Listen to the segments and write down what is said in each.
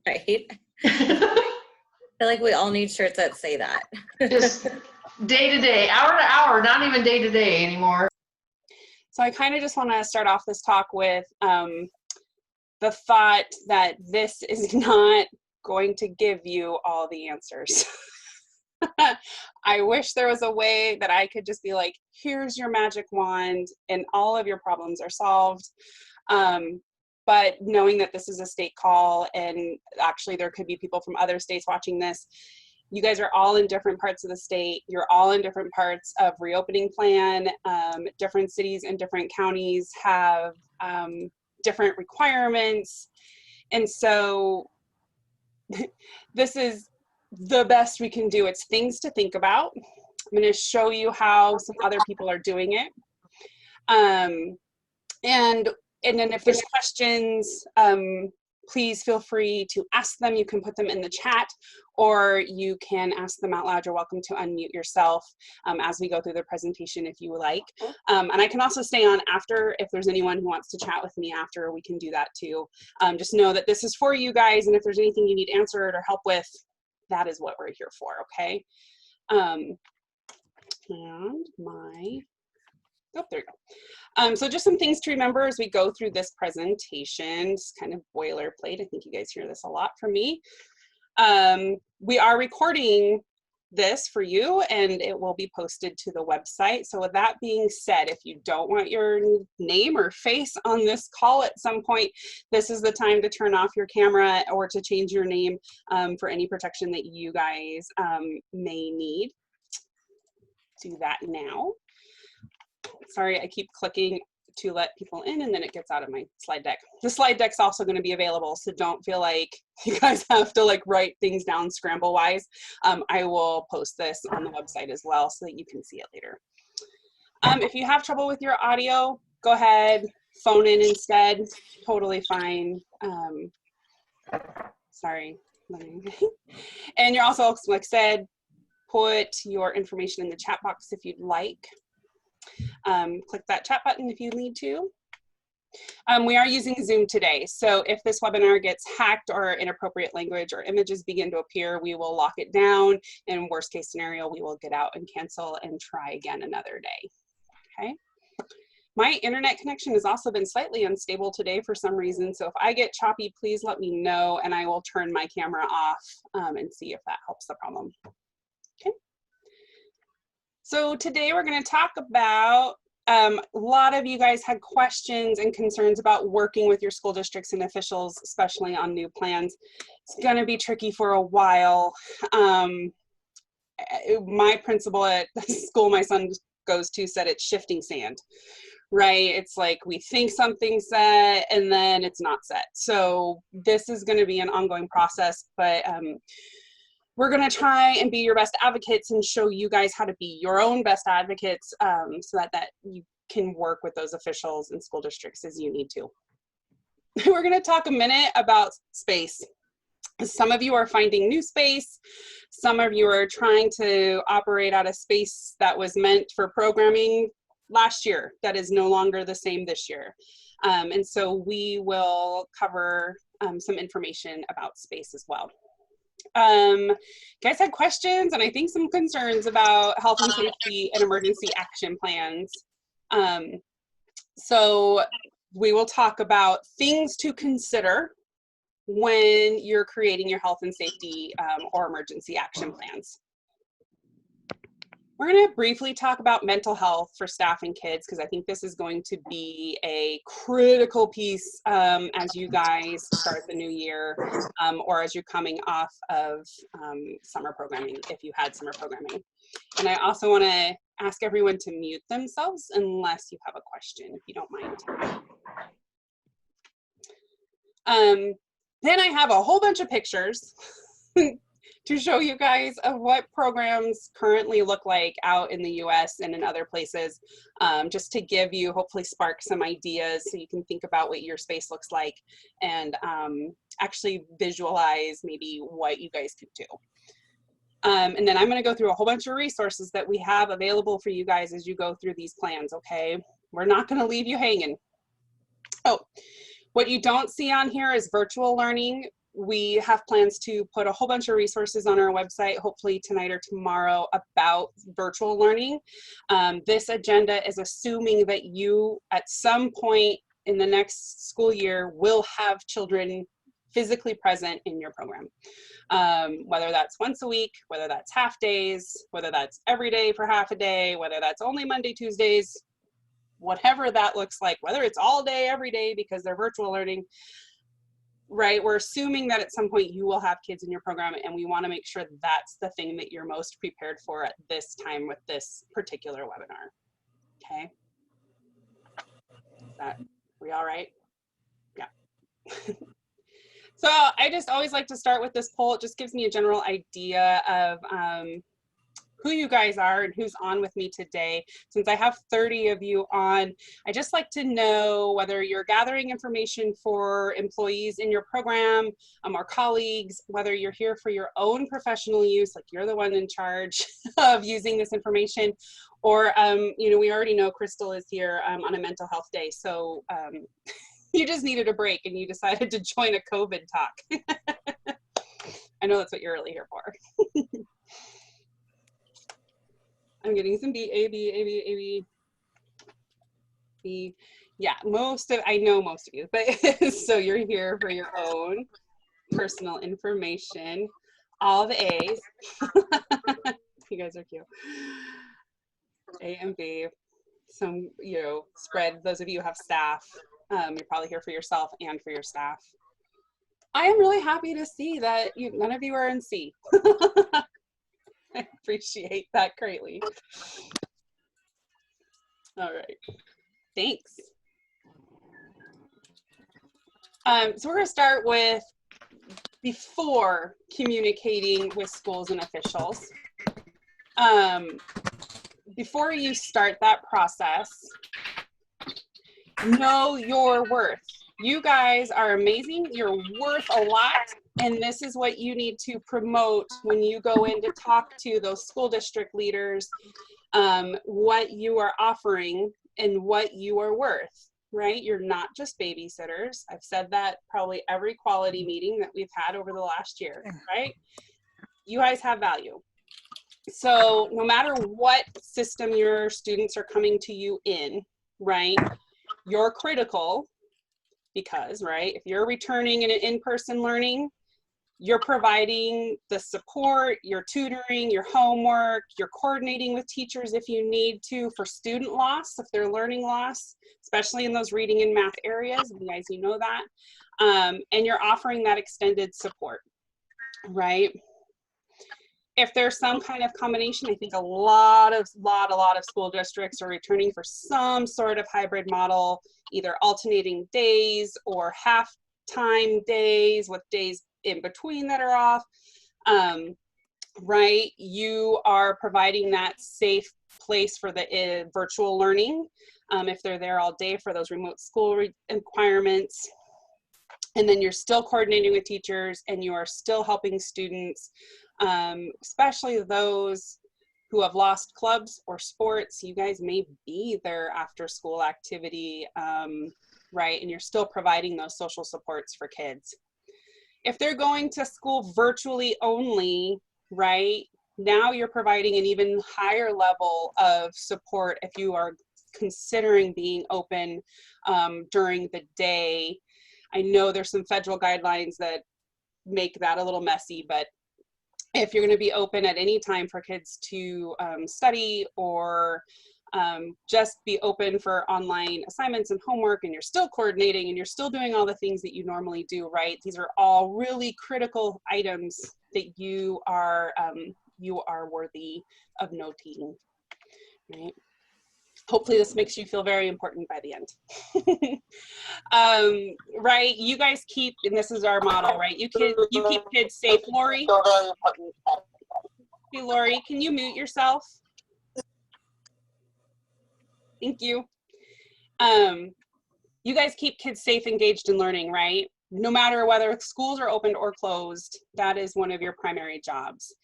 Right? I feel like we all need shirts that say that. Just day to day, hour to hour, not even day to day anymore. So I kind of just want to start off this talk with the thought that this is not going to give you all the answers. I wish there was a way that I could just be like, here's your magic wand and all of your problems are solved. But knowing that this is a state call, and actually there could be people from other states watching this, you guys are all in different parts of the state. You're all in different parts of reopening plan. Different cities and different counties have different requirements. And so this is the best we can do. It's things to think about. I'm going to show you how some other people are doing it. And then if there's questions, please feel free to ask them. You can put them in the chat, or you can ask them out loud. You're welcome to unmute yourself as we go through the presentation if you would like. And I can also stay on after if there's anyone who wants to chat with me after, we can do that too. Just know that this is for you guys, and if there's anything you need answered or help with, that is what we're here for, okay? And oh, there you go. So just some things to remember as we go through this presentation, just kind of boilerplate. I think you guys hear this a lot from me. We are recording this for you, and it will be posted to the website. So with that being said, if you don't want your name or face on this call at some point, this is the time to turn off your camera or to change your name for any protection that you guys may need. Do that now. Sorry, I keep clicking to let people in and then it gets out of my slide deck. The slide deck's also going to be available, so don't feel like you guys have to like write things down scramble wise. I will post this on the website as well so that you can see it later. If you have trouble with your audio, go ahead, phone in instead, totally fine. Sorry. And you're also, like I said, put your information in the chat box if you'd like. Click that chat button if you need to. We are using Zoom today, so if this webinar gets hacked or inappropriate language or images begin to appear, we will lock it down. In worst case scenario, we will get out and cancel and try again another day, okay? My internet connection has also been slightly unstable today for some reason, so if I get choppy, please let me know and I will turn my camera off and see if that helps the problem. Okay. So today we're going to talk about, a lot of you guys had questions and concerns about working with your school districts and officials, especially on new plans. It's going to be tricky for a while. My principal at the school my son goes to said it's shifting sand, right? It's like we think something's set and then it's not set. So this is going to be an ongoing process, but we're going to try and be your best advocates and show you guys how to be your own best advocates so that you can work with those officials and school districts as you need to. We're going to talk a minute about space. Some of you are finding new space. Some of you are trying to operate out of space that was meant for programming last year that is no longer the same this year. And so we will cover some information about space as well. Guys had questions and I think some concerns about health and safety and emergency action plans. So we will talk about things to consider when you're creating your health and safety or emergency action plans. We're going to briefly talk about mental health for staff and kids because I think this is going to be a critical piece as you guys start the new year or as you're coming off of summer programming, if you had summer programming. And I also want to ask everyone to mute themselves unless you have a question, if you don't mind. Then I have a whole bunch of pictures to show you guys of what programs currently look like out in the US and in other places, just to give you, hopefully spark some ideas so you can think about what your space looks like and actually visualize maybe what you guys could do. And then I'm going to go through a whole bunch of resources that we have available for you guys as you go through these plans, okay? We're not going to leave you hanging. Oh, what you don't see on here is virtual learning. We have plans to put a whole bunch of resources on our website, hopefully tonight or tomorrow, about virtual learning. This agenda is assuming that you, at some point in the next school year, will have children physically present in your program. Whether that's once a week, whether that's half days, whether that's every day for half a day, whether that's only Monday, Tuesdays, whatever that looks like, whether it's all day, every day because they're virtual learning, right? We're assuming that at some point you will have kids in your program, and we want to make sure that's the thing that you're most prepared for at this time with this particular webinar. Okay. We all right? Yeah. So I just always like to start with this poll. It just gives me a general idea of who you guys are and who's on with me today. Since I have 30 of you on, I just like to know whether you're gathering information for employees in your program or colleagues, whether you're here for your own professional use, like you're the one in charge of using this information, or, you know, we already know Crystal is here on a mental health day. So you just needed a break and you decided to join a COVID talk. I know that's what you're really here for. I'm getting some B, A, B, A, B, A, B, B. Yeah, I know most of you, but so you're here for your own personal information. All the A's. You guys are cute. A and B. Some, you know, spread. Those of you who have staff, you're probably here for yourself and for your staff. I am really happy to see that none of you are in C. I appreciate that greatly. All right, thanks. So we're gonna start with before communicating with schools and officials. Before you start that process, know your worth. You guys are amazing, you're worth a lot, and this is what you need to promote when you go in to talk to those school district leaders, what you are offering and what you are worth, right? You're not just babysitters. I've said that probably every quality meeting that we've had over the last year, right? You guys have value. So no matter what system your students are coming to you in, right, you're critical. Because, right, if you're returning in an in-person learning, you're providing the support, you're tutoring, your homework, you're coordinating with teachers if you need to for student loss, if they're learning loss, especially in those reading and math areas, you guys, you know that, and you're offering that extended support, right? If there's some kind of combination, I think a lot of school districts are returning for some sort of hybrid model, either alternating days or half-time days with days in between that are off, right? You are providing that safe place for the virtual learning if they're there all day for those remote school requirements. And then you're still coordinating with teachers and you are still helping students, especially those who have lost clubs or sports. You guys may be their after school activity, right? And you're still providing those social supports for kids. If they're going to school virtually only, right, now you're providing an even higher level of support if you are considering being open during the day. I know there's some federal guidelines that make that a little messy, but if you're going to be open at any time for kids to study or just be open for online assignments and homework, and you're still coordinating and you're still doing all the things that you normally do, right? These are all really critical items that you are worthy of noting, right? Hopefully this makes you feel very important by the end. Right, you guys keep, and this is our model, right? You keep kids safe. Lori? Hey, Lori, can you mute yourself? Thank you. You guys keep kids safe, engaged, and learning, right? No matter whether schools are opened or closed, that is one of your primary jobs.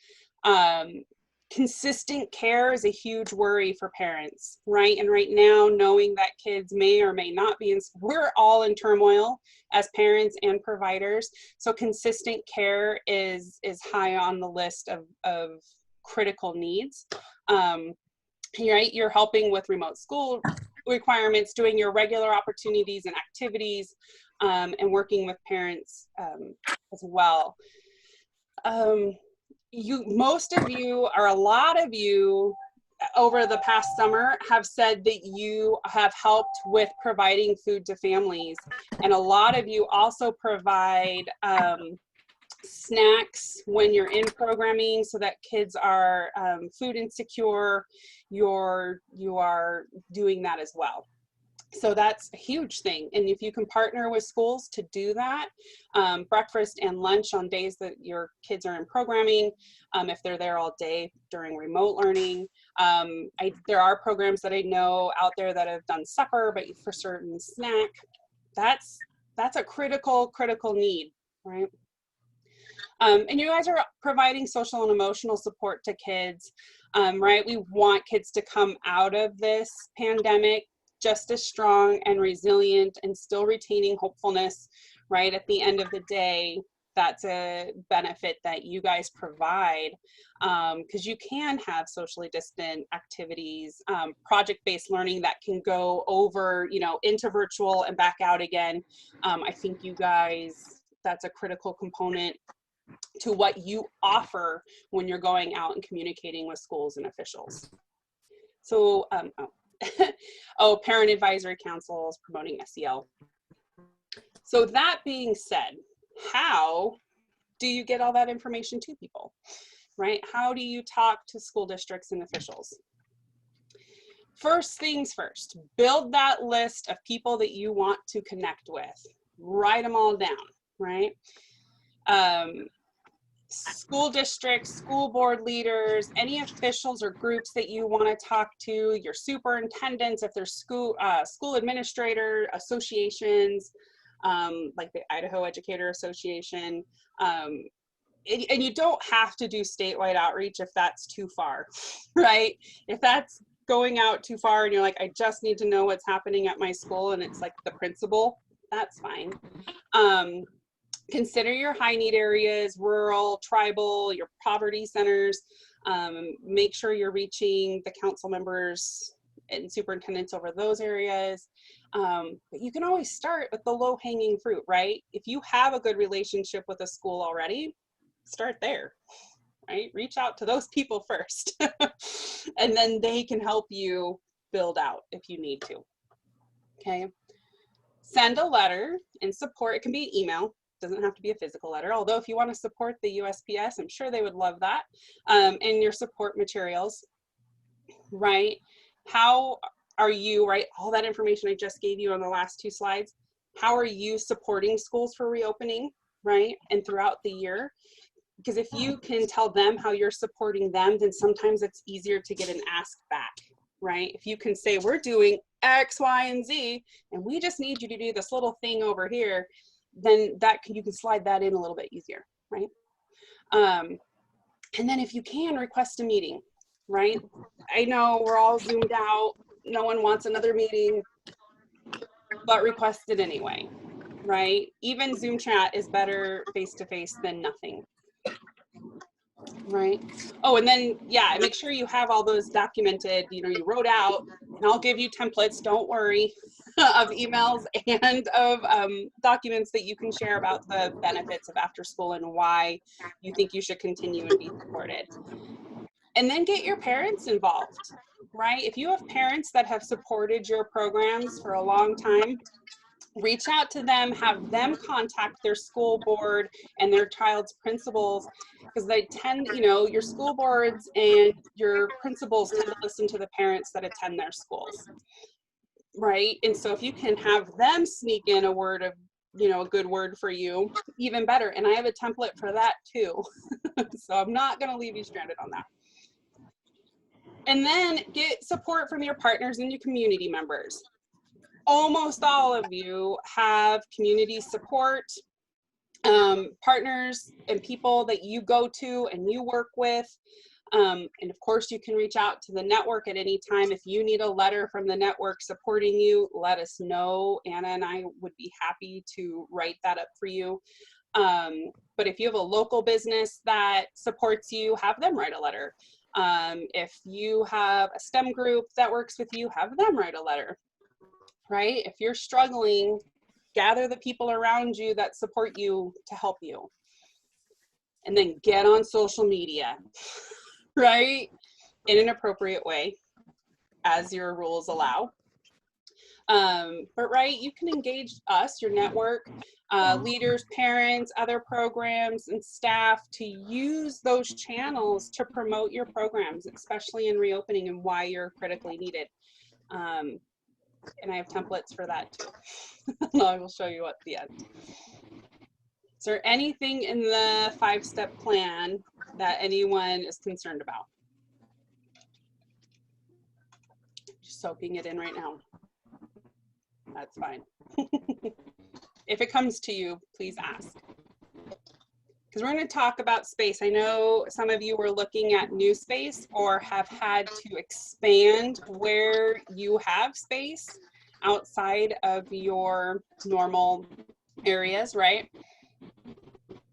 Consistent care is a huge worry for parents, right? And right now, knowing that kids may or may not be in school, we're all in turmoil as parents and providers. So consistent care is high on the list of critical needs. Right? You're helping with remote school requirements, doing your regular opportunities and activities, and working with parents as well. Most of you, or a lot of you over the past summer, have said that you have helped with providing food to families. And a lot of you also provide snacks when you're in programming so that kids are food insecure. You are doing that as well. So that's a huge thing. And if you can partner with schools to do that, breakfast and lunch on days that your kids are in programming, if they're there all day during remote learning. There are programs that I know out there that have done supper, but for certain snack, that's a critical need, right? And you guys are providing social and emotional support to kids, right? We want kids to come out of this pandemic just as strong and resilient and still retaining hopefulness, right? At the end of the day, that's a benefit that you guys provide, because you can have socially distant activities, project-based learning that can go over, into virtual and back out again. I think you guys, that's a critical component to what you offer when you're going out and communicating with schools and officials. So, parent advisory councils, promoting SEL. So that being said, how do you get all that information to people, right? How do you talk to school districts and officials? First things first, build that list of people that you want to connect with. Write them all down, right? School districts, school board leaders, any officials or groups that you want to talk to, your superintendents, if there's school administrator associations, like the Idaho Educator Association. And you don't have to do statewide outreach if that's too far, right? If that's going out too far and you're like, I just need to know what's happening at my school, and it's like the principal, that's fine. Consider your high need areas, rural, tribal, your poverty centers. Make sure you're reaching the council members and superintendents over those areas. But you can always start with the low hanging fruit, right? If you have a good relationship with a school already, start there, right? Reach out to those people first. And then they can help you build out if you need to, okay? Send a letter in support. It can be email. Doesn't have to be a physical letter, although if you want to support the USPS, I'm sure they would love that. And your support materials, right? How are you, right? All that information I just gave you on the last two slides, how are you supporting schools for reopening, right? And throughout the year, because if you can tell them how you're supporting them, then sometimes it's easier to get an ask back, right? If you can say, we're doing X, Y, and Z, and we just need you to do this little thing over here, then you can slide that in a little bit easier, right? And then if you can, request a meeting, right? I know we're all Zoomed out, no one wants another meeting, but request it anyway, right? Even Zoom chat is better face-to-face than nothing, right? Oh, and then, yeah, make sure you have all those documented, you wrote out, and I'll give you templates, don't worry, of emails and of documents that you can share about the benefits of after school and why you think you should continue and be supported. And then get your parents involved, right? If you have parents that have supported your programs for a long time, reach out to them, have them contact their school board and their child's principals, because they tend, your school boards and your principals tend to listen to the parents that attend their schools, right? And so if you can have them sneak in a word of, a good word for you, even better. And I have a template for that too. So I'm not going to leave you stranded on that. And then get support from your partners and your community members. Almost all of you have community support, partners and people that you go to and you work with. And of course, you can reach out to the network at any time. If you need a letter from the network supporting you, let us know. Anna and I would be happy to write that up for you. But if you have a local business that supports you, have them write a letter. If you have a STEM group that works with you, have them write a letter, right? If you're struggling, gather the people around you that support you to help you. And then get on social media, right? In an appropriate way, as your rules allow. But right, you can engage us, your network, leaders, parents, other programs, and staff to use those channels to promote your programs, especially in reopening and why you're critically needed. And I have templates for that too. I will show you at the end. Is there anything in the 5-step plan that anyone is concerned about? Just soaking it in right now. That's fine. If it comes to you, please ask. Because we're going to talk about space. I know some of you were looking at new space or have had to expand where you have space outside of your normal areas, right?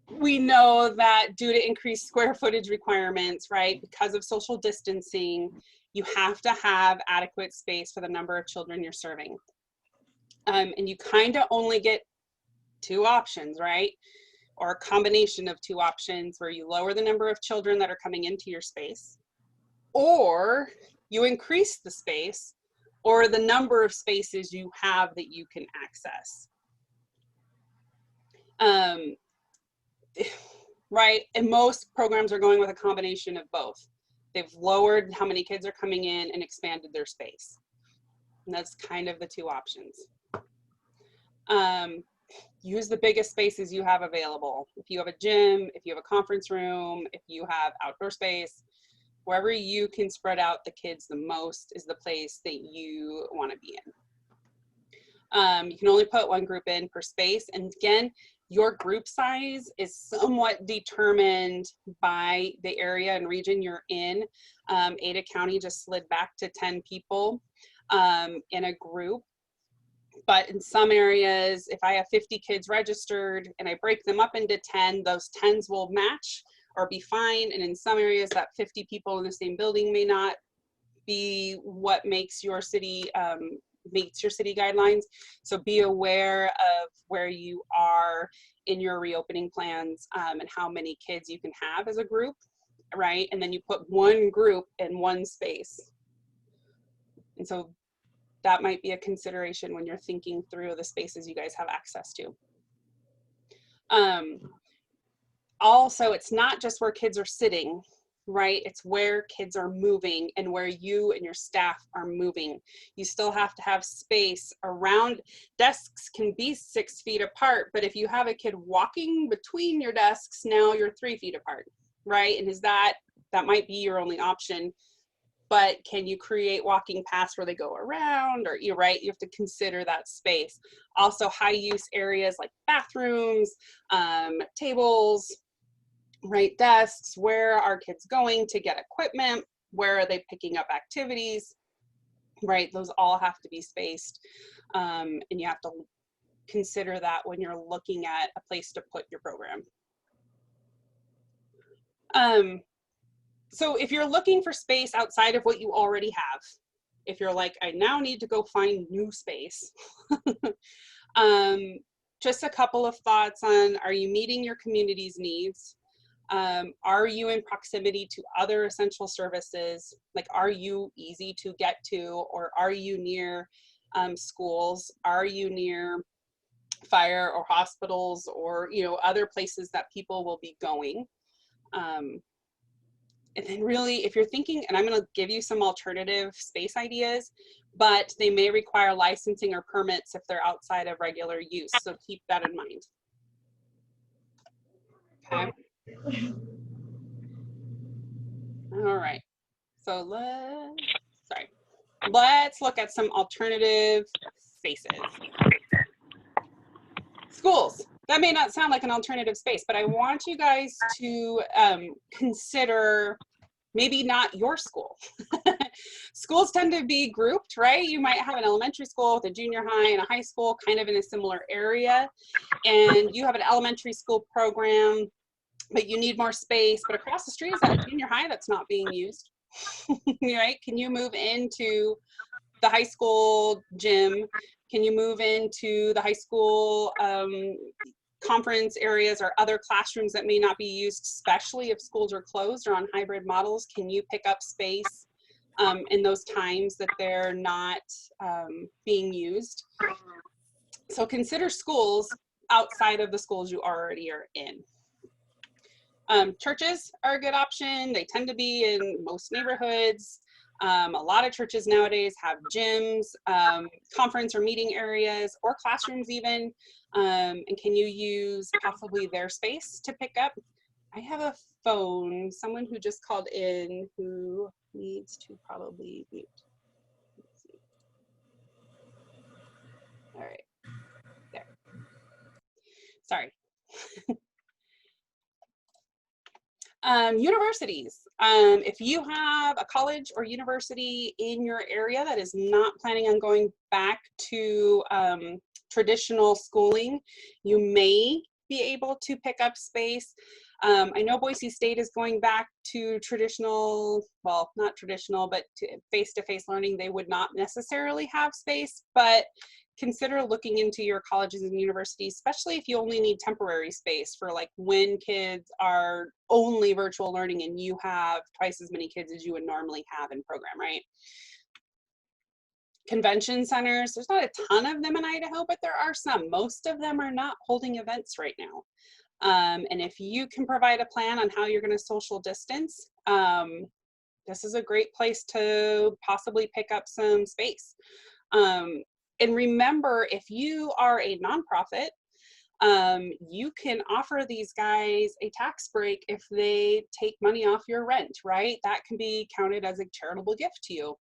We know that due to increased square footage requirements, right, because of social distancing, you have to have adequate space for the number of children you're serving. And you kind of only get 2 options, right? Or a combination of 2 options where you lower the number of children that are coming into your space, or you increase the space or the number of spaces you have that you can access. Right, and most programs are going with a combination of both. They've lowered how many kids are coming in and expanded their space. And that's kind of the 2 options. Use the biggest spaces you have available. If you have a gym, if you have a conference room, if you have outdoor space, wherever you can spread out the kids the most is the place that you want to be in. You can only put 1 group in per space. And again, your group size is somewhat determined by the area and region you're in. Ada County just slid back to 10 people in a group. But in some areas, if I have 50 kids registered and I break them up into 10, those 10s will match or be fine. And in some areas, that 50 people in the same building may not be what makes your city guidelines. So be aware of where you are in your reopening plans and how many kids you can have as a group, right? And then you put 1 group in 1 space. And so that might be a consideration when you're thinking through the spaces you guys have access to. Also, it's not just where kids are sitting, right? It's where kids are moving and where you and your staff are moving. You still have to have space around. Desks can be 6 feet apart, but if you have a kid walking between your desks, now you're 3 feet apart, right? And that might be your only option. But can you create walking paths where they go around, or you're right, you have to consider that space. Also, high use areas like bathrooms, tables, right, desks. Where are kids going to get equipment? Where are they picking up activities? Right, those all have to be spaced, and you have to consider that when you're looking at a place to put your program. So if you're looking for space outside of what you already have, if you're like, I now need to go find new space, just a couple of thoughts on, are you meeting your community's needs? Are you in proximity to other essential services? Like, are you easy to get to, or are you near schools? Are you near fire or hospitals, or other places that people will be going? And then really, if you're thinking, and I'm going to give you some alternative space ideas, but they may require licensing or permits if they're outside of regular use. So keep that in mind. Okay. All right. So let's look at some alternative spaces. Schools. That may not sound like an alternative space, but I want you guys to consider maybe not your school. Schools tend to be grouped, right? You might have an elementary school with a junior high and a high school kind of in a similar area, and you have an elementary school program, but you need more space, but across the street is that a junior high that's not being used, right? Can you move into the high school gym? Can you move into the high school conference areas or other classrooms that may not be used, especially if schools are closed or on hybrid models? Can you pick up space in those times that they're not being used? So consider schools outside of the schools you already are in. Churches are a good option. They tend to be in most neighborhoods. A lot of churches nowadays have gyms, conference or meeting areas, or classrooms even. And can you use possibly their space to pick up? I have a phone, someone who just called in who needs to probably mute. Let's see. All right, there. Sorry. Universities. If you have a college or university in your area that is not planning on going back to traditional schooling, you may be able to pick up space. I know Boise State is going back to traditional, well, not traditional, but face-to-face learning. They would not necessarily have space, but consider looking into your colleges and universities, especially if you only need temporary space for like when kids are only virtual learning and you have twice as many kids as you would normally have in program, right? Convention centers, there's not a ton of them in Idaho, but there are some. Most of them are not holding events right now. And if you can provide a plan on how you're going to social distance, this is a great place to possibly pick up some space. And remember, if you are a nonprofit, you can offer these guys a tax break if they take money off your rent, right? That can be counted as a charitable gift to you.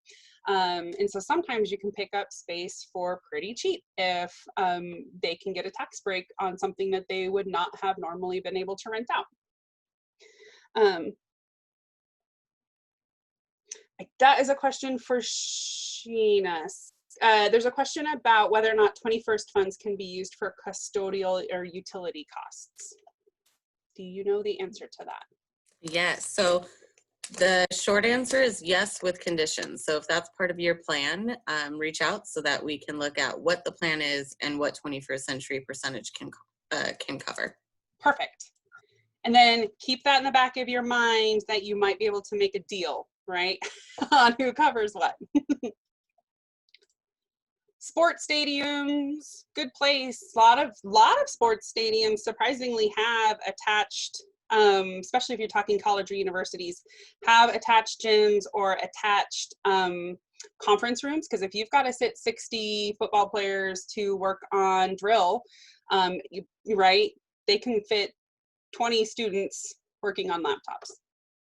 And so sometimes you can pick up space for pretty cheap if they can get a tax break on something that they would not have normally been able to rent out. That is a question for Sheena. There's a question about whether or not 21st funds can be used for custodial or utility costs. Do you know the answer to that? Yes. So the short answer is yes, with conditions. So if that's part of your plan, reach out so that we can look at what the plan is and what 21st century percentage can cover. Perfect. And then keep that in the back of your mind that you might be able to make a deal, right, on who covers what. Sports stadiums, good place. A lot of sports stadiums surprisingly have attached, especially if you're talking college or universities, have attached gyms or attached conference rooms. Because if you've got to sit 60 football players to work on drill, right, they can fit 20 students working on laptops.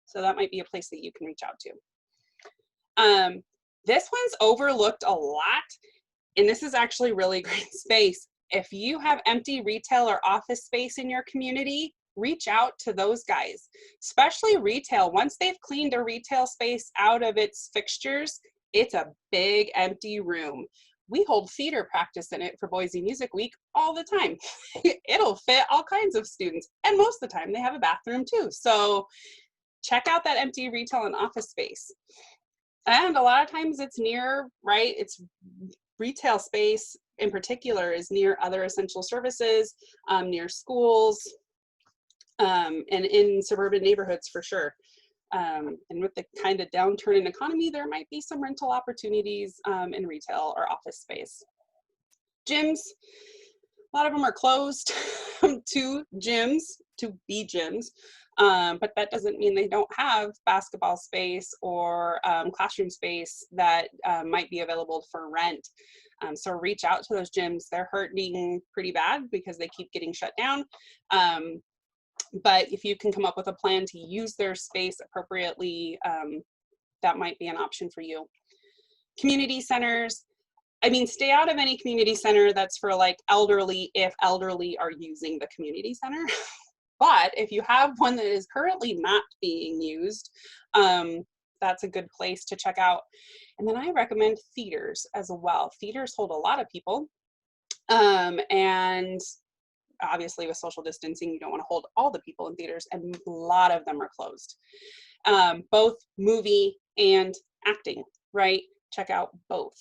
So that might be a place that you can reach out to. This one's overlooked a lot. And this is actually really great space. If you have empty retail or office space in your community, reach out to those guys, especially retail. Once they've cleaned a retail space out of its fixtures, it's a big empty room. We hold theater practice in it for Boise Music Week all the time. It'll fit all kinds of students. And most of the time they have a bathroom too. So check out that empty retail and office space. And a lot of times it's near, right? It's retail space in particular is near other essential services, near schools, and in suburban neighborhoods for sure. And with the kind of downturn in economy, there might be some rental opportunities in retail or office space. Gyms, a lot of them are closed to be gyms. But that doesn't mean they don't have basketball space or classroom space that might be available for rent. So reach out to those gyms. They're hurting pretty bad because they keep getting shut down. But if you can come up with a plan to use their space appropriately, that might be an option for you. Community centers. I mean, stay out of any community center that's for like elderly if elderly are using the community center. But if you have one that is currently not being used, that's a good place to check out. And then I recommend theaters as well. Theaters hold a lot of people. And obviously with social distancing, you don't want to hold all the people in theaters, and a lot of them are closed. Both movie and acting, right? Check out both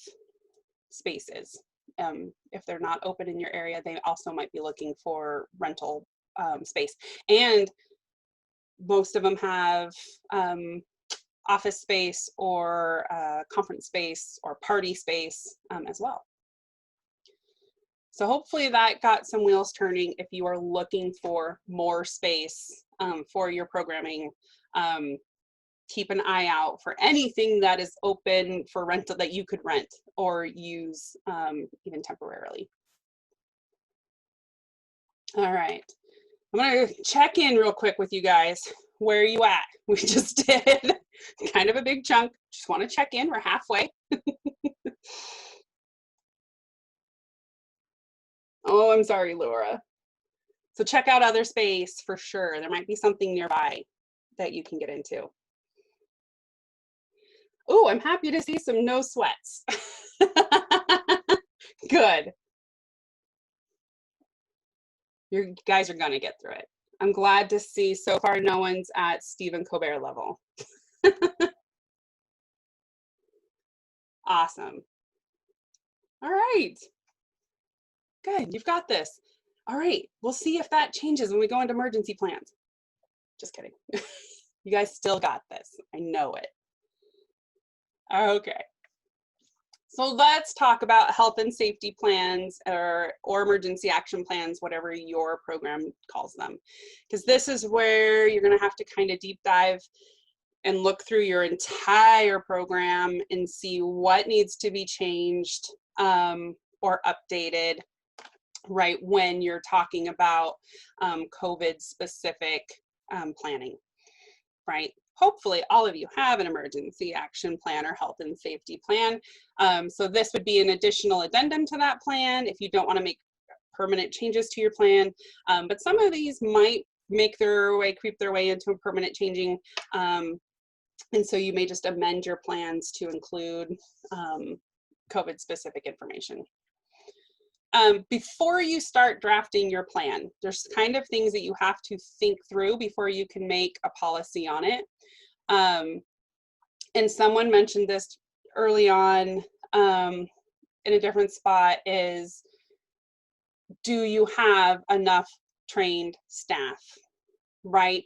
spaces. If they're not open in your area, they also might be looking for rental space. And most of them have office space or conference space or party space as well. So hopefully that got some wheels turning if you are looking for more space for your programming. Keep an eye out for anything that is open for rental that you could rent or use even temporarily. All right, I'm gonna check in real quick with you guys. Where are you at? We just did kind of a big chunk. Just want to check in, we're halfway. Oh, I'm sorry, Laura. So check out other space for sure. There might be something nearby that you can get into. Oh, I'm happy to see some no sweats. Good. You guys are gonna get through it. I'm glad to see so far no one's at Stephen Colbert level. Awesome. All right. Good, you've got this. All right, we'll see if that changes when we go into emergency plans. Just kidding. You guys still got this. I know it. Okay. So let's talk about health and safety plans or emergency action plans, whatever your program calls them. Because this is where you're going to have to kind of deep dive and look through your entire program and see what needs to be changed or updated, right, when you're talking about COVID specific planning, right? Hopefully all of you have an emergency action plan or health and safety plan. So this would be an additional addendum to that plan if you don't want to make permanent changes to your plan. But some of these might make their way, creep their way into a permanent changing. And so you may just amend your plans to include COVID specific information. Before you start drafting your plan, there's kind of things that you have to think through before you can make a policy on it. And someone mentioned this early on in a different spot is, do you have enough trained staff, right?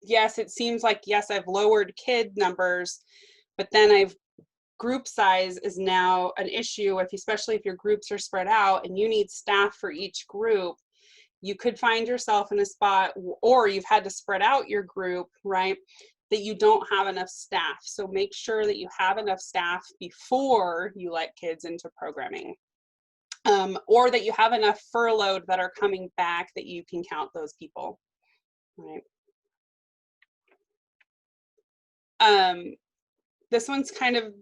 Yes, it seems like, yes, I've lowered kid numbers, but then group size is now an issue, especially if your groups are spread out and you need staff for each group. You could find yourself in a spot, or you've had to spread out your group, right, that you don't have enough staff. So make sure that you have enough staff before you let kids into programming. Or that you have enough furloughed that are coming back that you can count those people, right? This one's kind of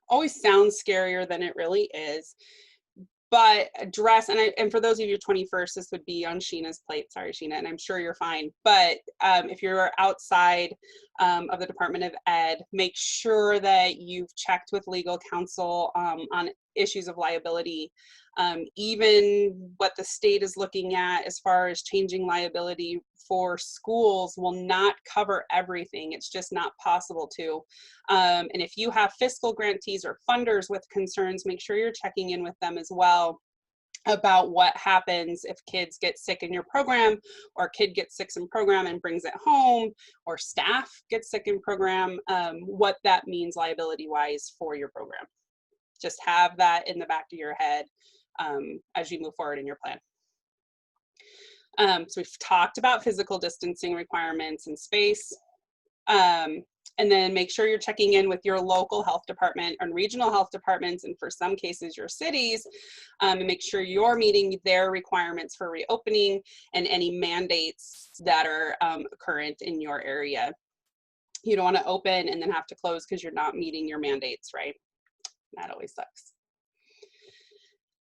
always sounds scarier than it really is, but dress, and for those of you 21st, this would be on Sheena's plate. Sorry, Sheena, and I'm sure you're fine. But if you're outside of the Department of Ed, make sure that you've checked with legal counsel on issues of liability. Even what the state is looking at as far as changing liability for schools will not cover everything. It's just not possible to. And if you have fiscal grantees or funders with concerns, make sure you're checking in with them as well about what happens if kids get sick in your program, or a kid gets sick in program and brings it home, or staff gets sick in program, what that means liability wise for your program. Just have that in the back of your head as you move forward in your plan. So we've talked about physical distancing requirements and space. And then make sure you're checking in with your local health department and regional health departments, and for some cases your cities, and make sure you're meeting their requirements for reopening and any mandates that are current in your area. You don't want to open and then have to close because you're not meeting your mandates, right? That always sucks.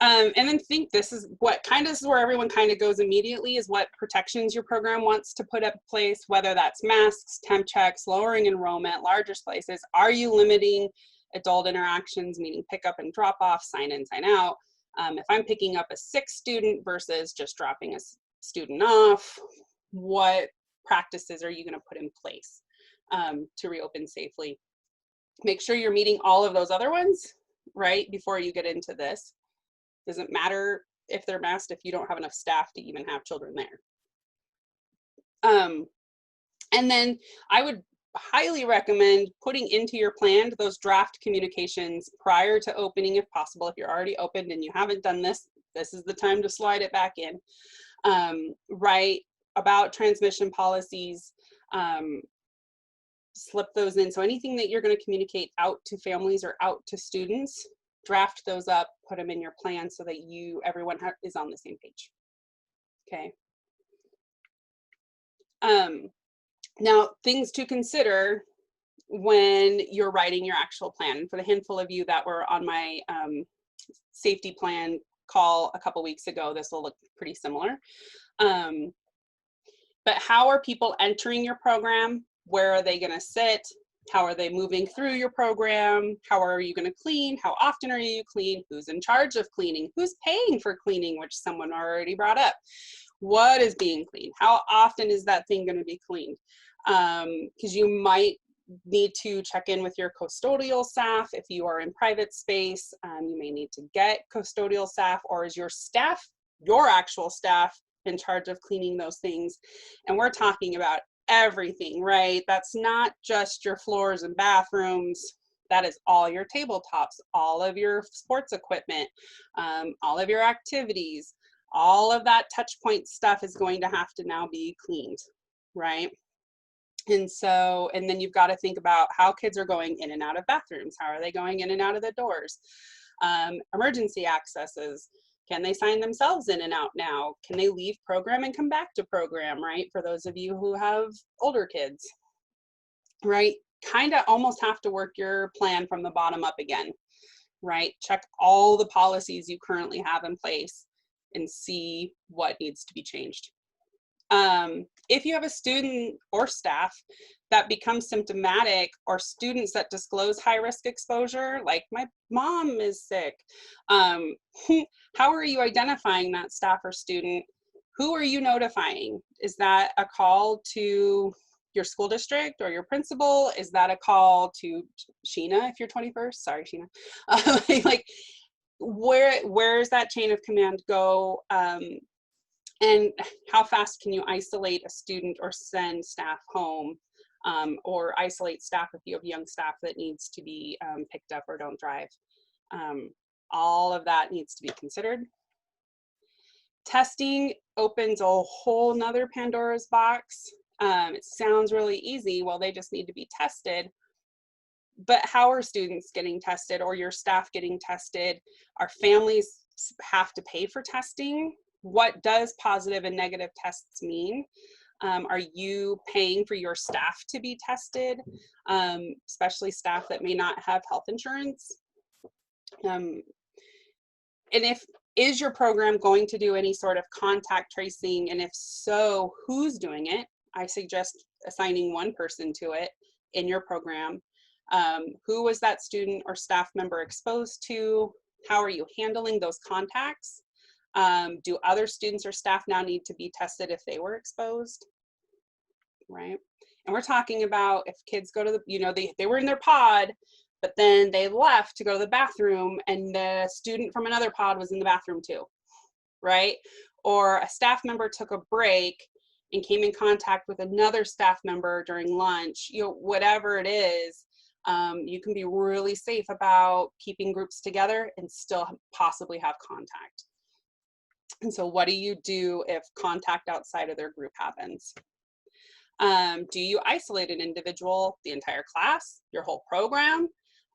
And then think this is what kind of is where everyone kind of goes immediately is what protections your program wants to put up in place, whether that's masks, temp checks, lowering enrollment, larger slices. Are you limiting adult interactions, meaning pick up and drop off, sign in, sign out? If I'm picking up a sick student versus just dropping a student off, what practices are you going to put in place to reopen safely? Make sure you're meeting all of those other ones, right, before you get into this. Doesn't matter if they're masked if you don't have enough staff to even have children there. And then I would highly recommend putting into your plan those draft communications prior to opening if possible. If you're already opened and you haven't done this, this is the time to slide it back in. Write about transmission policies, slip those in. So anything that you're going to communicate out to families or out to students, draft those up, put them in your plan so that everyone is on the same page. Okay. Now, things to consider when you're writing your actual plan. For the handful of you that were on my safety plan call a couple weeks ago, this will look pretty similar. But how are people entering your program? Where are they going to sit? How are they moving through your program? How are you going to clean? How often are you clean? Who's in charge of cleaning? Who's paying for cleaning, which someone already brought up? What is being cleaned? How often is that thing going to be cleaned? Because you might need to check in with your custodial staff. If you are in private space, you may need to get custodial staff, or is your staff, your actual staff, in charge of cleaning those things? And we're talking about everything, right? That's not just your floors and bathrooms. That is all your tabletops, all of your sports equipment, all of your activities, all of that touch point stuff is going to have to now be cleaned, right? And so, and then you've got to think about how kids are going in and out of bathrooms. How are they going in and out of the doors? Emergency accesses. Can they sign themselves in and out now? Can they leave program and come back to program, right? For those of you who have older kids, right? Kind of almost have to work your plan from the bottom up again, right? Check all the policies you currently have in place and see what needs to be changed. If you have a student or staff that becomes symptomatic, or students that disclose high risk exposure, like my mom is sick, how are you identifying that staff or student? Who are you notifying? Is that a call to your school district or your principal? Is that a call to Sheena if you're 21st? Sorry, Sheena. Like, where is that chain of command go? And how fast can you isolate a student or send staff home, or isolate staff if you have young staff that needs to be picked up or don't drive? All of that needs to be considered. Testing opens a whole nother Pandora's box. It sounds really easy. Well, they just need to be tested. But how are students getting tested, or your staff getting tested? Are families have to pay for testing? What does positive and negative tests mean? Are you paying for your staff to be tested, especially staff that may not have health insurance? And is your program going to do any sort of contact tracing? And if so, who's doing it? I suggest assigning one person to it in your program. Who was that student or staff member exposed to? How are you handling those contacts? Do other students or staff now need to be tested if they were exposed, right? And we're talking about if kids go to the, they were in their pod, but then they left to go to the bathroom and the student from another pod was in the bathroom too, right? Or a staff member took a break and came in contact with another staff member during lunch, whatever it is, you can be really safe about keeping groups together and still possibly have contact. And so what do you do if contact outside of their group happens? Do you isolate an individual, the entire class, your whole program?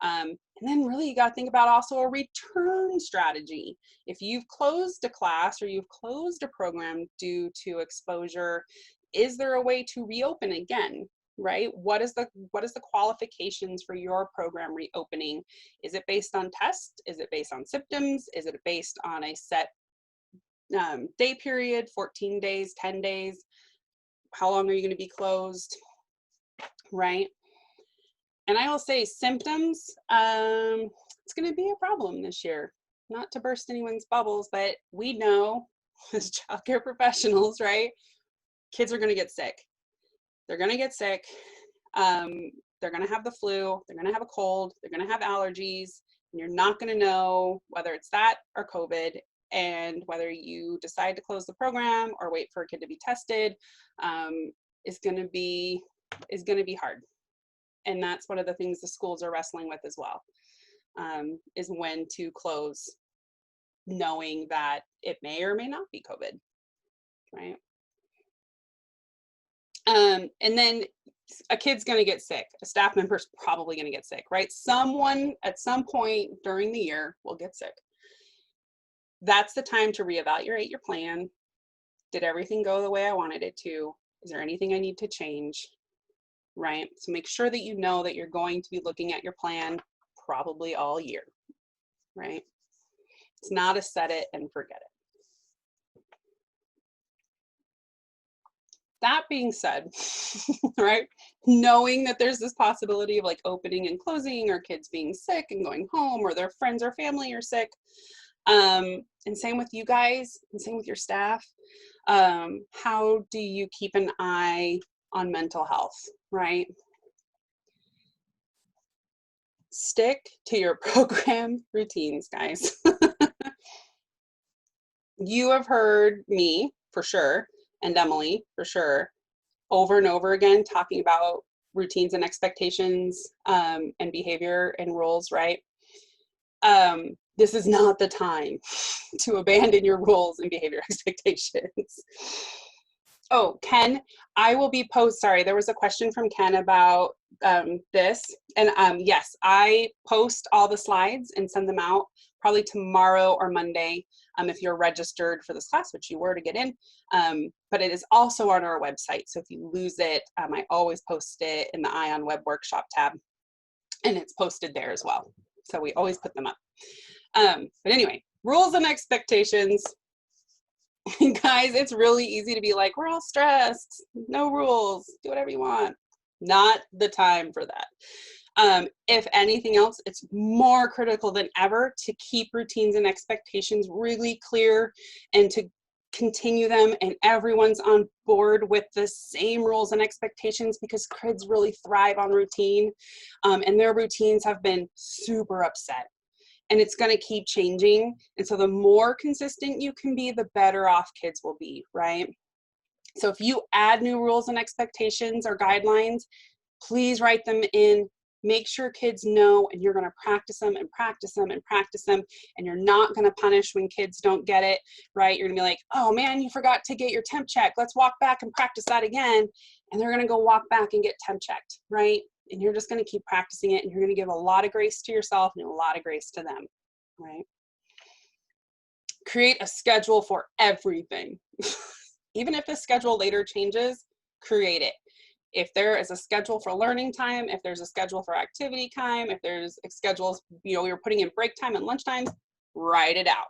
And then really you got to think about also a return strategy. If you've closed a class or you've closed a program due to exposure, is there a way to reopen again? right? What is the qualifications for your program reopening? Is it based on tests? Is it based on symptoms? Is it based on a set day period, 14 days, 10 days? How long are you going to be closed, right? And I will say symptoms, it's going to be a problem this year. Not to burst anyone's bubbles, but we know as childcare professionals, right? Kids are going to get sick. They're going to get sick. They're going to have the flu. They're going to have a cold. They're going to have allergies. And you're not going to know whether it's that or COVID. And whether you decide to close the program or wait for a kid to be tested is going to be hard. And that's one of the things the schools are wrestling with as well, is when to close, knowing that it may or may not be COVID, right? And then a kid's going to get sick. A staff member's probably going to get sick, right? Someone at some point during the year will get sick. That's the time to reevaluate your plan. Did everything go the way I wanted it to? Is there anything I need to change? Right? So make sure that you know that you're going to be looking at your plan probably all year, right? It's not a set it and forget it. That being said, right, knowing that there's this possibility of like opening and closing, or kids being sick and going home, or their friends or family are sick, and same with you guys, and same with your staff, how do you keep an eye on mental health, right? Stick to your program routines, guys. You have heard me, for sure, and Emily, for sure, over and over again, talking about routines and expectations, and behavior and rules, right? This is not the time to abandon your rules and behavior expectations. Oh, Ken, I will be sorry, there was a question from Ken about this. And yes, I post all the slides and send them out probably tomorrow or Monday if you're registered for this class, which you were to get in. But it is also on our website. So if you lose it, I always post it in the Ion Web Workshop tab. And it's posted there as well. So we always put them up. But anyway, rules and expectations. Guys, it's really easy to be like, we're all stressed, no rules, do whatever you want. Not the time for that. If anything else, it's more critical than ever to keep routines and expectations really clear and to continue them, and everyone's on board with the same rules and expectations, because kids really thrive on routine, and their routines have been super upset. And it's going to keep changing. And so the more consistent you can be, the better off kids will be, right? So if you add new rules and expectations or guidelines, please write them in. Make sure kids know, and you're going to practice them and practice them and practice them. And you're not going to punish when kids don't get it, right? You're going to be like, oh man, you forgot to get your temp check. Let's walk back and practice that again. And they're going to go walk back and get temp checked, right? And you're just going to keep practicing it, and you're going to give a lot of grace to yourself and a lot of grace to them, right? Create a schedule for everything. Even if the schedule later changes, create it. If there is a schedule for learning time, if there's a schedule for activity time, if there's schedules, you're putting in break time and lunch times, write it out.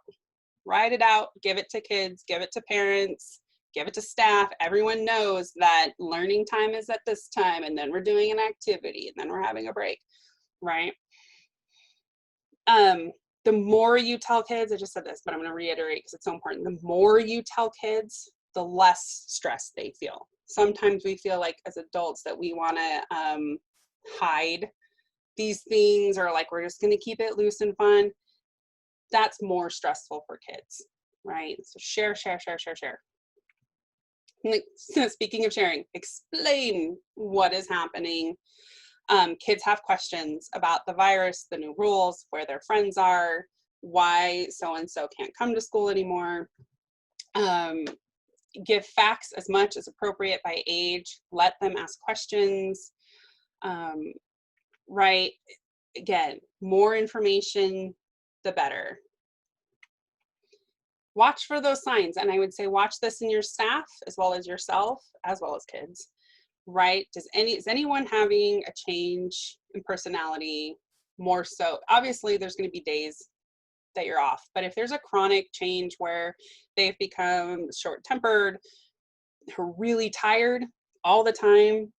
Write it out, give it to kids, give it to parents, give it to staff. Everyone knows that learning time is at this time, and then we're doing an activity, and then we're having a break, right? The more you tell kids, I just said this, but I'm going to reiterate because it's so important. The more you tell kids, the less stress they feel. Sometimes we feel like as adults that we want to hide these things, or like we're just going to keep it loose and fun. That's more stressful for kids, right? So share, share, share, share, share. Speaking of sharing, explain what is happening. Kids have questions about the virus, the new rules, where their friends are, why so-and-so can't come to school anymore. Give facts as much as appropriate by age. Let them ask questions, right? Again, more information, the better. Watch for those signs. And I would say watch this in your staff as well as yourself, as well as kids. right? Is anyone having a change in personality more so? Obviously, there's going to be days that you're off, but if there's a chronic change where they've become short-tempered, they're really tired all the time,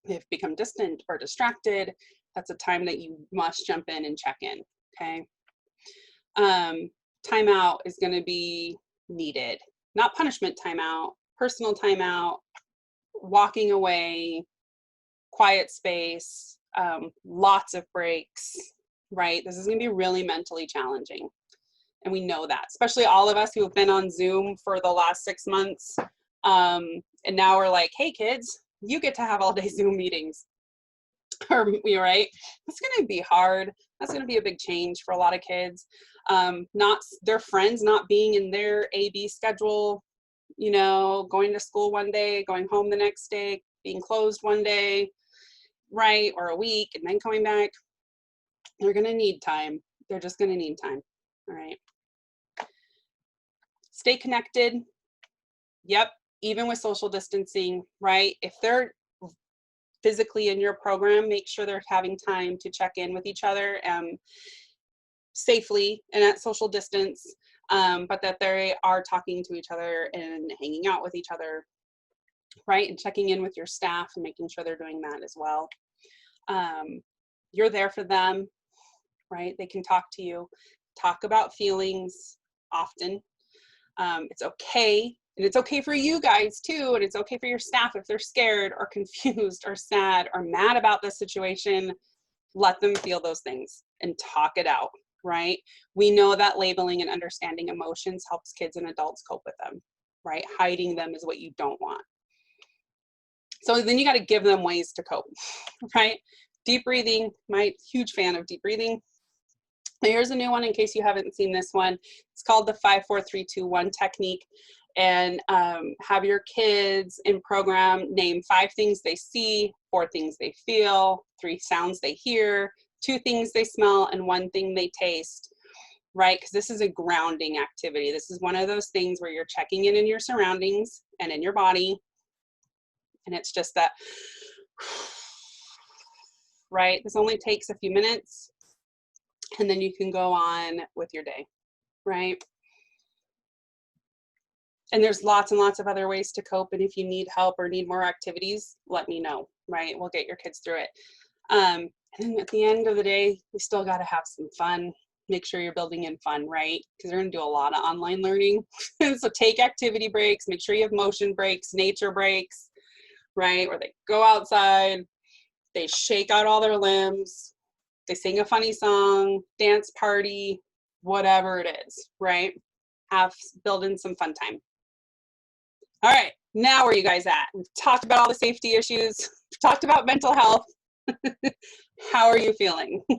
they've become distant or distracted, that's a time that you must jump in and check in, okay? Timeout is going to be needed. Not punishment timeout, personal timeout, walking away, quiet space, lots of breaks, right? This is going to be really mentally challenging. And we know that, especially all of us who have been on Zoom for the last 6 months. And now we're like, hey kids, you get to have all day Zoom meetings. Or right? It's going to be hard. That's going to be a big change for a lot of kids. Not their friends not being in their A/B schedule, you know, going to school one day, going home the next day, being closed one day, right? Or a week, and then coming back. They're going to need time. They're just going to need time. All right. Stay connected. Yep. Even with social distancing, right? If they're physically in your program, make sure they're having time to check in with each other safely and at social distance, but that they are talking to each other and hanging out with each other, right? And checking in with your staff and making sure they're doing that as well. You're there for them, right? They can talk to you, talk about feelings often. It's okay. And it's okay for you guys too. And it's okay for your staff if they're scared or confused or sad or mad about the situation. Let them feel those things and talk it out, right? We know that labeling and understanding emotions helps kids and adults cope with them, right? Hiding them is what you don't want. So then you got to give them ways to cope, right? Deep breathing, my huge fan of deep breathing. Here's a new one in case you haven't seen this one. It's called the 5-4-3-2-1 technique. And have your kids in program name 5 things they see, 4 things they feel, 3 sounds they hear, 2 things they smell, and 1 thing they taste, right? Because this is a grounding activity. This is one of those things where you're checking in your surroundings and in your body. And it's just that, right? This only takes a few minutes, and then you can go on with your day, right? And there's lots and lots of other ways to cope. And if you need help or need more activities, let me know, right? We'll get your kids through it. And at the end of the day, we still got to have some fun. Make sure you're building in fun, right? Because they're going to do a lot of online learning. So take activity breaks, make sure you have motion breaks, nature breaks, right? Where they go outside, they shake out all their limbs, they sing a funny song, dance party, whatever it is, right? Build in some fun time. All right, now where are you guys at? We've talked about all the safety issues, we've talked about mental health. How are you feeling? Did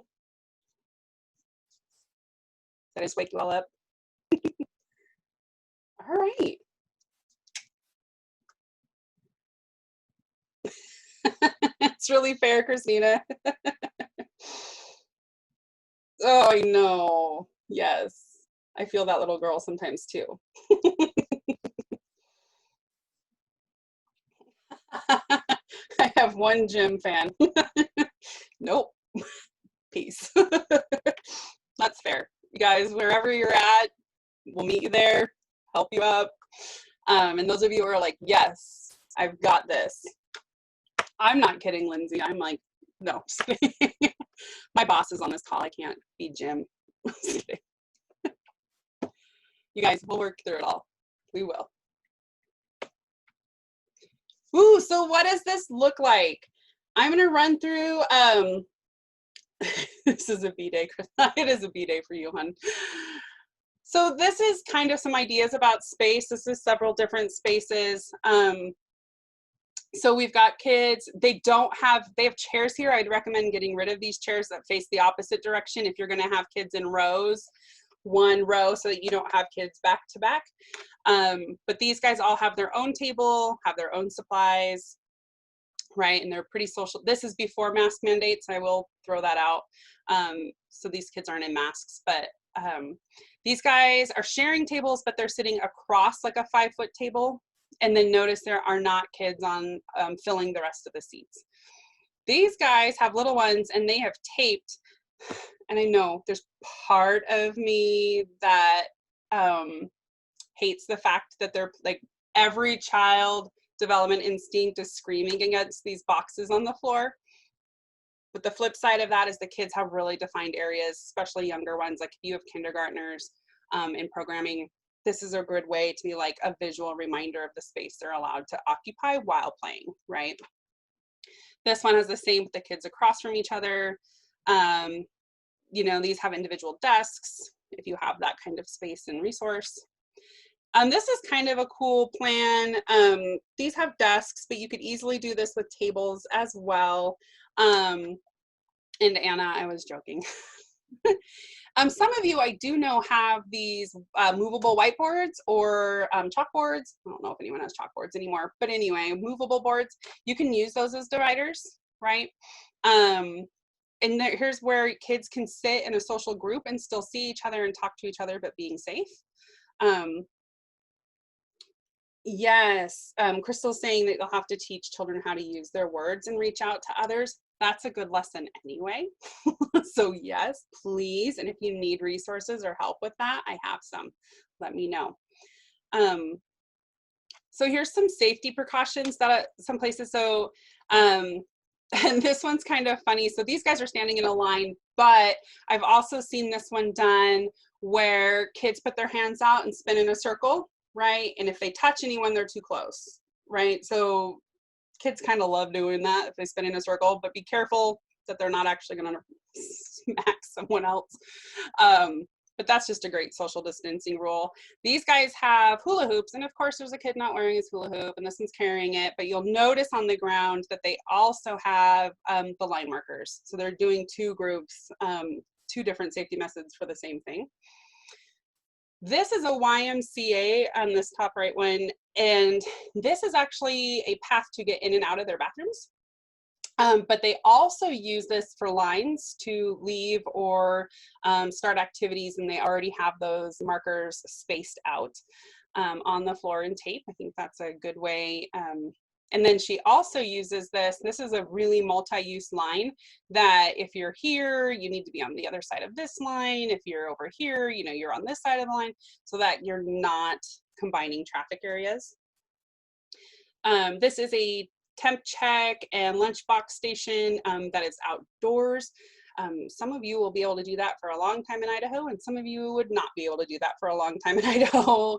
I just wake you all up? All right. It's really fair, Christina. Oh, I know. Yes. I feel that little girl sometimes too. I have one gym fan. Nope. Peace. That's fair. You guys, wherever you're at, we'll meet you there, help you up. And those of you who are like, yes, I've got this. I'm not kidding, Lindsay. I'm like, no. My boss is on this call. I can't be Jim. You guys, we'll work through it all. We will. Ooh, so what does this look like? I'm going to run through, this is a B-day. It is a B-day for you, hon. So this is kind of some ideas about space. This is several different spaces. So we've got kids, they have chairs here. I'd recommend getting rid of these chairs that face the opposite direction if you're going to have kids in rows, 1 row, so that you don't have kids back to back. But these guys all have their own table, have their own supplies, right? And they're pretty social. This is before mask mandates. I will throw that out. So these kids aren't in masks, but these guys are sharing tables, but they're sitting across like a 5-foot table, and then notice there are not kids on filling the rest of the seats. These guys have little ones and they have taped, and I know there's part of me that hates the fact that they're like, every child development instinct is screaming against these boxes on the floor. But the flip side of that is the kids have really defined areas, especially younger ones. Like if you have kindergartners in programming, this is a good way to be like a visual reminder of the space they're allowed to occupy while playing, right? This one has the same with the kids across from each other. You know, these have individual desks if you have that kind of space and resource. This is kind of a cool plan. These have desks, but you could easily do this with tables as well. And Anna, I was joking. Some of you I do know have these movable whiteboards or chalkboards. I don't know if anyone has chalkboards anymore, but anyway, movable boards. You can use those as dividers, right? And here's where kids can sit in a social group and still see each other and talk to each other, but being safe. Yes, Crystal's saying that you'll have to teach children how to use their words and reach out to others. That's a good lesson anyway. So yes, please. And if you need resources or help with that, I have some. Let me know. So here's some safety precautions that some places. So, and this one's kind of funny. So these guys are standing in a line, but I've also seen this one done where kids put their hands out and spin in a circle, right? And if they touch anyone, they're too close, right? So kids kind of love doing that if they spin in a circle, but be careful that they're not actually going to smack someone else. But that's just a great social distancing rule. These guys have hula hoops, and of course there's a kid not wearing his hula hoop and this one's carrying it, but you'll notice on the ground that they also have the line markers. So they're doing two groups, two different safety methods for the same thing. This is a YMCA on this top right one, and this is actually a path to get in and out of their bathrooms. But they also use this for lines to leave or start activities, and they already have those markers spaced out on the floor in tape. I think that's a good way. And then she also uses this is a really multi-use line that if you're here, you need to be on the other side of this line. If you're over here, you know, you're on this side of the line so that you're not combining traffic areas. This is a temp check and lunchbox station that is outdoors. Some of you will be able to do that for a long time in Idaho, and some of you would not be able to do that for a long time in Idaho.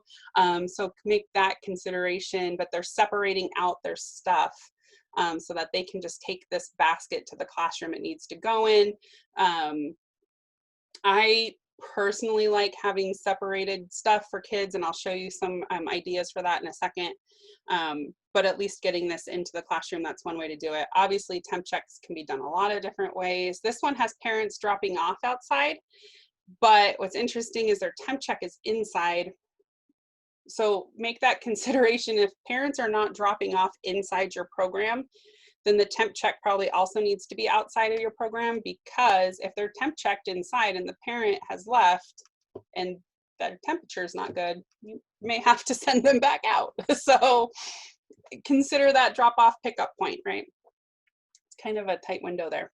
So make that consideration, but they're separating out their stuff so that they can just take this basket to the classroom it needs to go in. I personally like having separated stuff for kids, and I'll show you some ideas for that in a second. But at least getting this into the classroom, that's one way to do it. Obviously, temp checks can be done a lot of different ways. This one has parents dropping off outside, but what's interesting is their temp check is inside. So make that consideration. If parents are not dropping off inside your program, then the temp check probably also needs to be outside of your program, because if they're temp checked inside and the parent has left and their temperature is not good, you may have to send them back out. So consider that drop off pickup point, right? It's kind of a tight window there.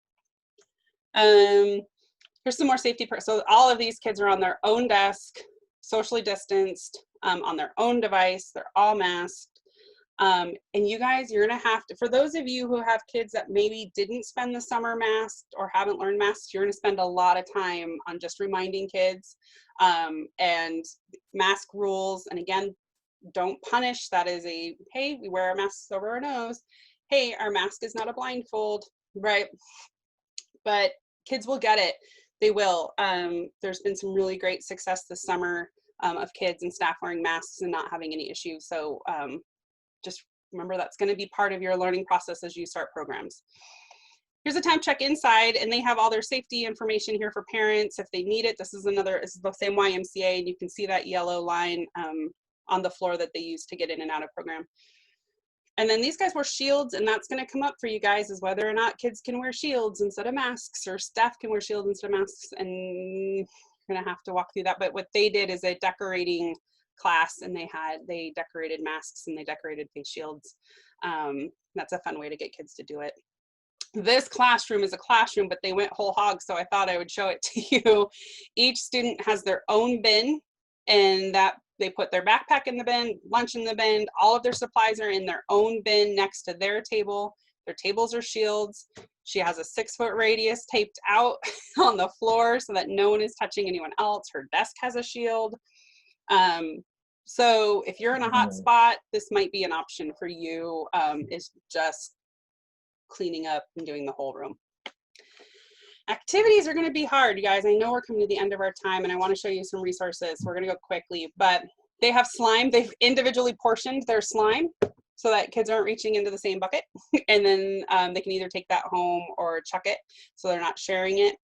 Here's some more safety. So all of these kids are on their own desk, socially distanced, on their own device. They're all masked. And you guys, you're gonna have to, for those of you who have kids that maybe didn't spend the summer masked or haven't learned masks, you're gonna spend a lot of time on just reminding kids and mask rules. And again, don't punish. That is a, hey, we wear our masks over our nose. Hey, our mask is not a blindfold, right? But kids will get it. They will. There's been some really great success this summer of kids and staff wearing masks and not having any issues. So just remember that's going to be part of your learning process as you start programs. Here's a temp check inside, and they have all their safety information here for parents if they need it. This is the same YMCA, and you can see that yellow line on the floor that they use to get in and out of program. And then these guys wear shields, and that's going to come up for you guys, is whether or not kids can wear shields instead of masks, or staff can wear shields instead of masks, and you're going to have to walk through that. But what they did is a decorating class, and they decorated masks and they decorated face shields. That's a fun way to get kids to do it. This classroom is a classroom, but they went whole hog, so I thought I would show it to you. Each student has their own bin, and that they put their backpack in the bin, lunch in the bin, all of their supplies are in their own bin next to their table. Their tables are shields. She has a 6-foot radius taped out on the floor so that no one is touching anyone else. Her desk has a shield. So if you're in a hot spot, this might be an option for you. Is just cleaning up and doing the whole room. Activities are going to be hard, you guys. I know we're coming to the end of our time, and I want to show you some resources. We're going to go quickly, but they have slime. They've individually portioned their slime so that kids aren't reaching into the same bucket. And then they can either take that home or chuck it so they're not sharing it.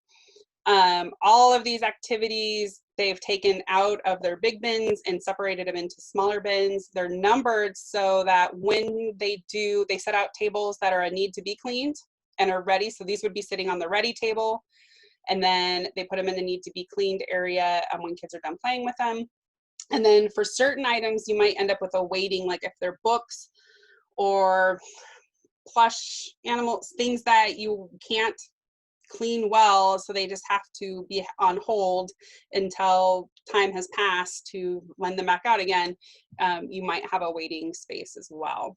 All of these activities they've taken out of their big bins and separated them into smaller bins. They're numbered so that when they set out tables that are a need to be cleaned and are ready. So these would be sitting on the ready table, and then they put them in the need to be cleaned area when kids are done playing with them. And then for certain items, you might end up with a weighting, like if they're books or plush animals, things that you can't clean well, so they just have to be on hold until time has passed to lend them back out again. You might have a waiting space as well.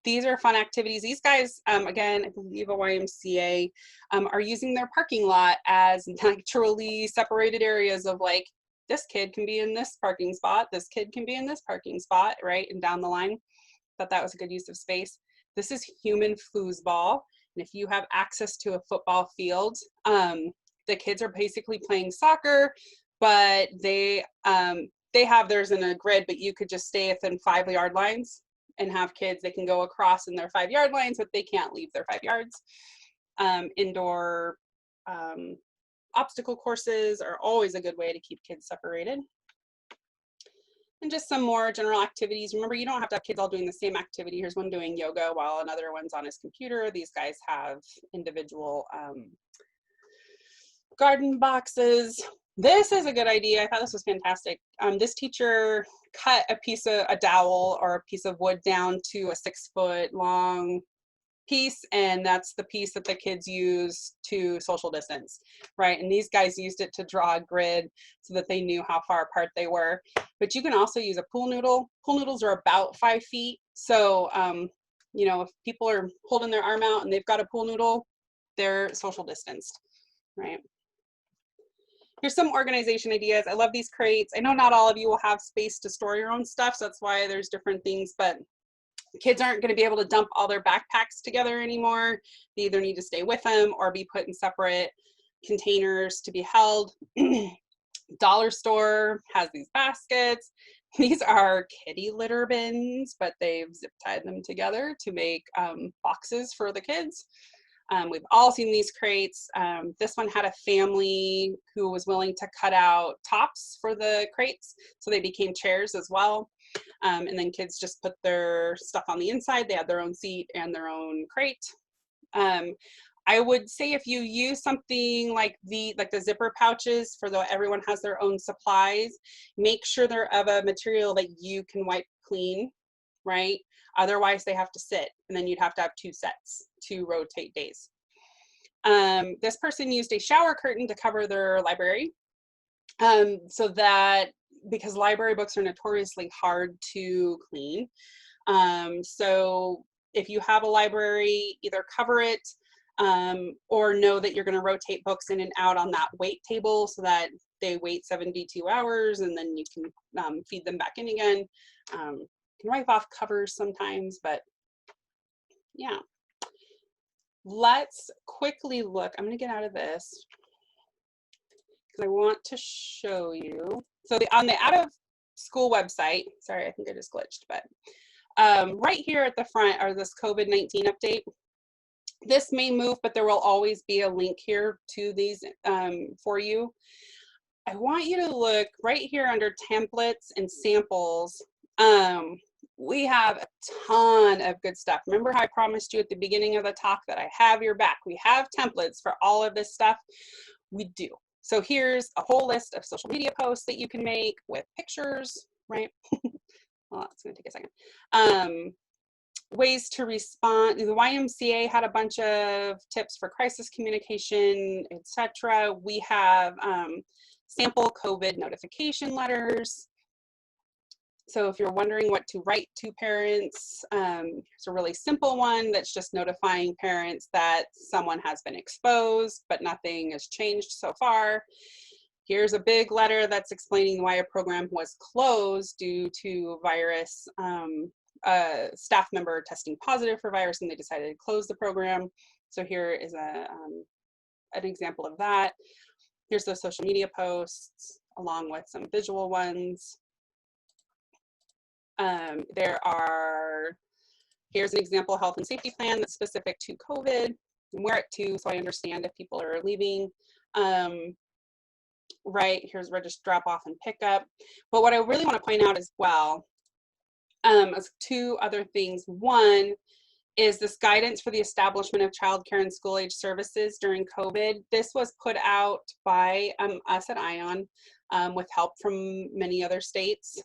These are fun activities. These guys, again, I believe a YMCA, are using their parking lot as naturally separated areas of like, this kid can be in this parking spot, this kid can be in this parking spot, right? And down the line. Thought that was a good use of space. This is human foosball. And if you have access to a football field, the kids are basically playing soccer, but they have theirs in a grid, but you could just stay within 5-yard lines and have kids, they can go across in their 5-yard lines, but they can't leave their 5 yards. Indoor obstacle courses are always a good way to keep kids separated. And just some more general activities. Remember, you don't have to have kids all doing the same activity. Here's one doing yoga while another one's on his computer. These guys have individual garden boxes. This is a good idea. I thought this was fantastic. This teacher cut a dowel or a piece of wood down to a 6-foot long piece, and that's the piece that the kids use to social distance, right? And these guys used it to draw a grid so that they knew how far apart they were. But you can also use a pool noodle. Pool noodles are about 5 feet. So, you know, if people are holding their arm out and they've got a pool noodle, they're social distanced, right? Here's some organization ideas. I love these crates. I know not all of you will have space to store your own stuff, so that's why there's different things, but kids aren't going to be able to dump all their backpacks together anymore. They either need to stay with them or be put in separate containers to be held. Dollar store has these baskets. These are kitty litter bins, but they've zip tied them together to make boxes for the kids. We've all seen these crates. This one had a family who was willing to cut out tops for the crates, so they became chairs as well. And then kids just put their stuff on the inside. They had their own seat and their own crate. I would say if you use something like the zipper pouches for everyone has their own supplies, make sure they're of a material that you can wipe clean, right? Otherwise they have to sit, and then you'd have to have 2 sets to rotate days. This person used a shower curtain to cover their library, so that, because library books are notoriously hard to clean. So if you have a library, either cover it or know that you're going to rotate books in and out on that wait table so that they wait 72 hours and then you can feed them back in again. You can wipe off covers sometimes, but yeah. Let's quickly look. I'm going to get out of this because I want to show you. So on the out of school website, sorry, I think I just glitched, but right here at the front are this COVID-19 update. This may move, but there will always be a link here to these for you. I want you to look right here under templates and samples. We have a ton of good stuff. Remember how I promised you at the beginning of the talk that I have your back. We have templates for all of this stuff. We do. So here's a whole list of social media posts that you can make with pictures, right? Well, that's gonna take a second. Ways to respond. The YMCA had a bunch of tips for crisis communication, etc. We have sample COVID notification letters. So if you're wondering what to write to parents, here's a really simple one that's just notifying parents that someone has been exposed, but nothing has changed so far. Here's a big letter that's explaining why a program was closed due to virus, a staff member testing positive for virus, and they decided to close the program. So here is an example of that. Here's the social media posts along with some visual ones. Here's an example health and safety plan that's specific to COVID and where it to, so I understand if people are leaving. Right, here's where just drop off and pick up. But what I really want to point out as well is two other things. One is this guidance for the establishment of childcare and school age services during COVID. This was put out by us at ION with help from many other states.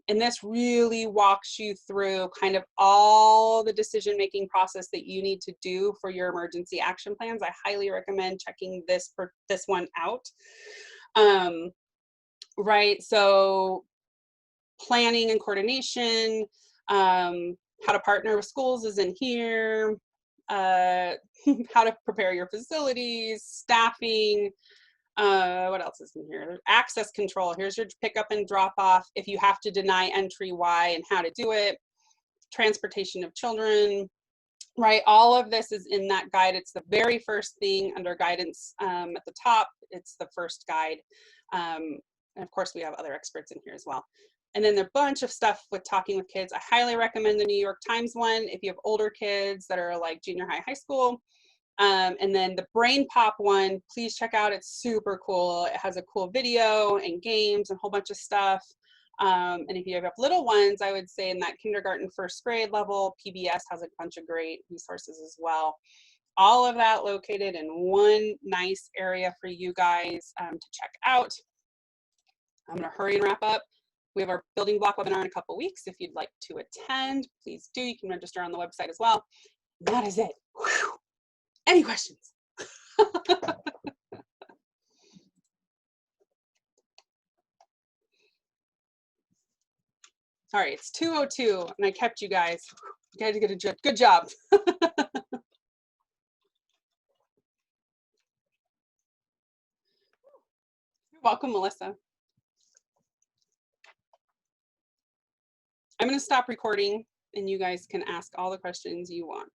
And this really walks you through kind of all the decision-making process that you need to do for your emergency action plans. I highly recommend checking this one out. Right, so planning and coordination, how to partner with schools is in here, how to prepare your facilities, staffing, what else is in here? There's access control. Here's your pick up and drop off. If you have to deny entry, why and how to do it. Transportation of children, right? All of this is in that guide. It's the very first thing under guidance at the top. It's the first guide. And of course, we have other experts in here as well. And then a bunch of stuff with talking with kids. I highly recommend the New York Times one if you have older kids that are like junior high, high school. And then the Brain Pop one, please check out. It's super cool. It has a cool video and games and a whole bunch of stuff. And if you have little ones, I would say in that kindergarten, first grade level, PBS has a bunch of great resources as well. All of that located in one nice area for you guys to check out. I'm gonna hurry and wrap up. We have our building block webinar in a couple weeks. If you'd like to attend, please do. You can register on the website as well. That is it. Whew. Any questions? Sorry, it's 2:02 and I kept you guys. You guys did a good job. You're welcome, Melissa. I'm going to stop recording and you guys can ask all the questions you want.